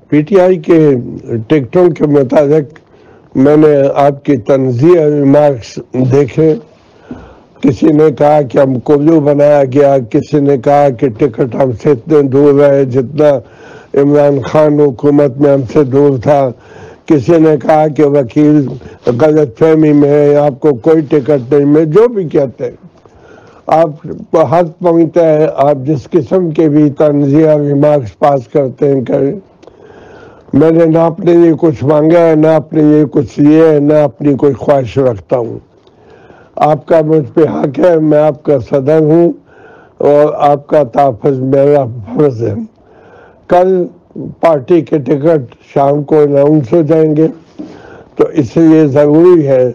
P T I کے ٹکٹوں کے مطابق میں نے آپ کی تنزیہ ریمارکس دیکھے. کسی نے کہا کہ ہم کو کلو بنایا گیا، کسی نے کہا کہ ٹکٹ ہم سے اتنے دور ہے جتنا عمران خان حکومت میں ہم سے دور تھا، کسی نے کہا کہ وکیل غلط فہمی میں ہے، آپ کو کوئی ٹکٹ نہیں میں جو بھی کہتے ہیں. آپ حق پہنچتا ہے، آپ جس قسم کے بھی تنزیہ ریمارکس پاس کرتے ہیں کریں. میں نے نہ اپنے لیے کچھ مانگا ہے، نہ اپنے لیے کچھ لیے ہے، نہ اپنی کوئی خواہش رکھتا ہوں. آپ کا مجھ پہ حق ہے، میں آپ کا صدر ہوں اور آپ کا تحفظ میرا فرض ہے. کل پارٹی کے ٹکٹ شام کو اناؤنس ہو جائیں گے، تو اس لیے ضروری ہے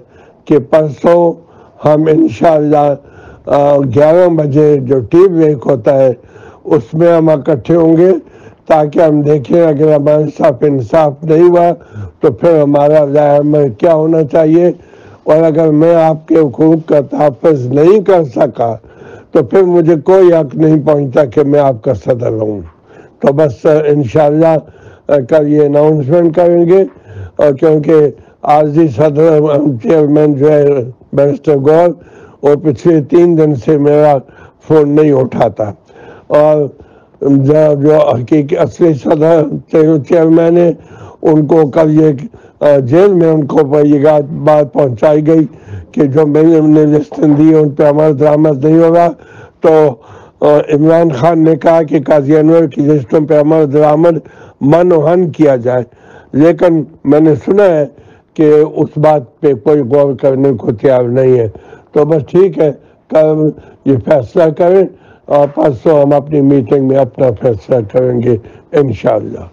کہ پرسوں ہم انشاءاللہ 11 بجے جو ٹی بریک ہوتا ہے اس میں ہم اکٹھے ہوں گے، تاکہ ہم دیکھیں اگر ہمارے ساتھ انصاف نہیں ہوا تو پھر ہمارا رائے عمل کیا ہونا چاہیے، اور اگر میں آپ کے حقوق کا تحفظ نہیں کر سکا تو پھر مجھے کوئی حق نہیں پہنچتا کہ میں آپ کا صدر ہوں. تو بس انشاءاللہ کل یہ اناؤنسمنٹ کریں گے، اور کیونکہ عارضی صدر چیئرمین جو ہے بیرسٹر گور، اور پچھلے 3 دن سے میرا فون نہیں اٹھاتا، اور جو حقیقی اصلی صدر چیئرمین ہے ان کو کل یہ جیل میں ان کو یہ بات پہنچائی گئی کہ جو میں نے لسٹیں دی ان پہ عمل درآمد نہیں ہوگا. تو عمران خان نے کہا کہ قاضی انور کی لسٹوں پہ عمل درآمد منع کیا جائے، لیکن میں نے سنا ہے کہ اس بات پہ کوئی غور کرنے کو تیار نہیں ہے. تو بس ٹھیک ہے، کل یہ فیصلہ کریں اور پرسوں ہم اپنی میٹنگ میں اپنا فیصلہ کریں گے انشاءاللہ.